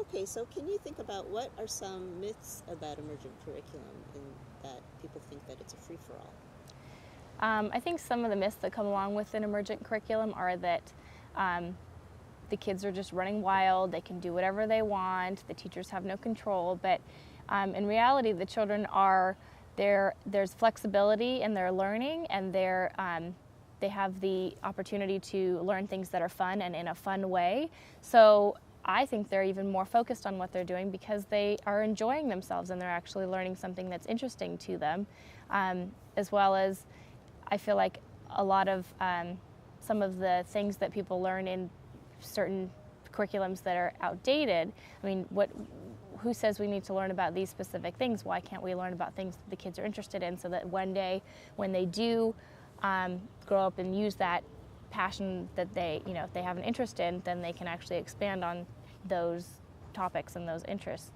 Okay, so can you think about what are some myths about emergent curriculum in that people think that it's a free-for-all? I think some of the myths that come along with an emergent curriculum are that the kids are just running wild, they can do whatever they want, the teachers have no control, but in reality the children are, there's flexibility in their learning, and they have the opportunity to learn things that are fun and in a fun way. So I think they're even more focused on what they're doing because they are enjoying themselves and they're actually learning something that's interesting to them, as well as I feel like a lot of some of the things that people learn in certain curriculums that are outdated. I mean, who says we need to learn about these specific things? Why can't we learn about things that the kids are interested in, so that one day when they do grow up and use that passion that they, if they have an interest in, then they can actually expand on those topics and those interests.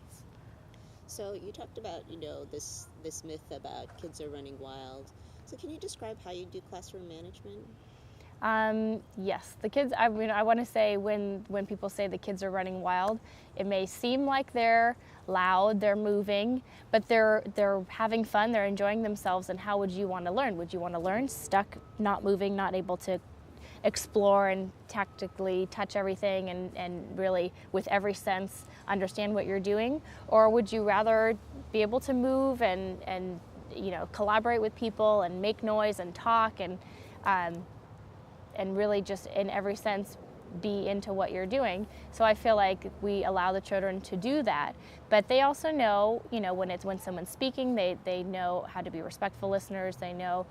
So you talked about, this myth about kids are running wild. So can you describe how you do classroom management? Yes, the kids, I want to say when people say the kids are running wild, it may seem like they're loud, they're moving, but they're having fun, they're enjoying themselves. And how would you want to learn? Would you want to learn stuck, not moving, not able to explore and tactically touch everything and really with every sense understand what you're doing? Or would you rather be able to move and collaborate with people and make noise and talk and really just in every sense be into what you're doing? So I feel like we allow the children to do that, but they also know, when someone's speaking, they know how to be respectful listeners. They know,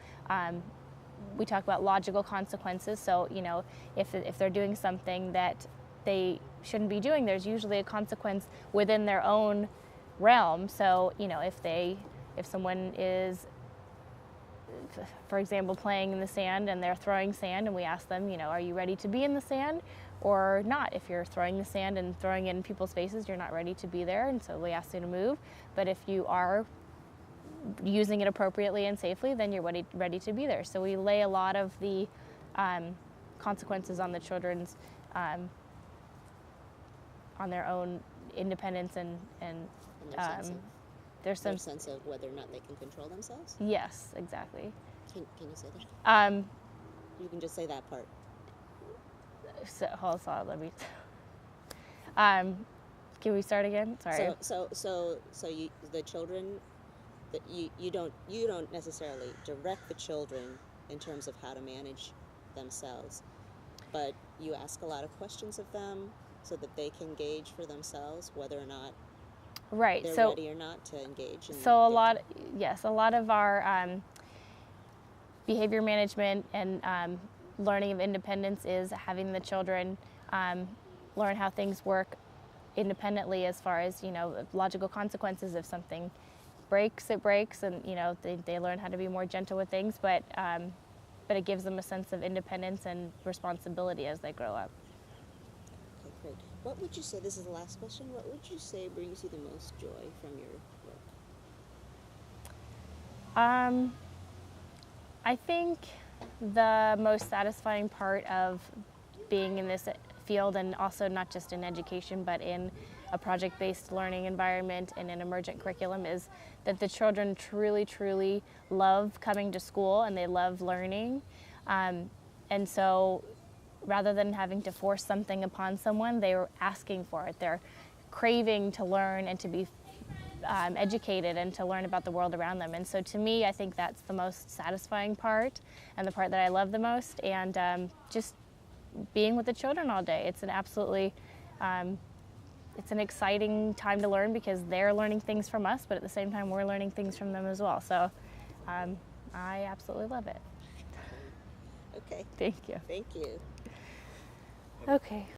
we talk about logical consequences. So, if they're doing something that they shouldn't be doing, there's usually a consequence within their own realm. So, if someone is, for example, playing in the sand and they're throwing sand, and we ask them, are you ready to be in the sand or not? If you're throwing the sand and throwing it in people's faces, you're not ready to be there, and so we ask you to move. But if you are using it appropriately and safely, then you're ready to be there. So we lay a lot of the consequences on the children's, on their own independence and their sense of whether or not they can control themselves? Yes, exactly. Can you say that? You can just say that part. So hold on, let me. Can we start again? Sorry. So the children, that you don't necessarily direct the children in terms of how to manage themselves, but you ask a lot of questions of them so that they can gauge for themselves whether or not they're ready or not to engage. So a lot of our behavior management and learning of independence is having the children learn how things work independently, as far as logical consequences. If something breaks, it breaks, and they learn how to be more gentle with things, but it gives them a sense of independence and responsibility as they grow up. Okay, great. What would you say, this is the last question, what would you say brings you the most joy from your work? I think the most satisfying part of being in this field, and also not just in education but in a project-based learning environment and an emergent curriculum, is that the children truly love coming to school and they love learning. And so rather than having to force something upon someone, they were asking for it. They're craving to learn and to be educated and to learn about the world around them. And so to me, I think that's the most satisfying part and the part that I love the most. And just being with the children all day, it's an absolutely, it's an exciting time to learn because they're learning things from us, but at the same time we're learning things from them as well. So I absolutely love it. Okay. Thank you. Thank you. Okay.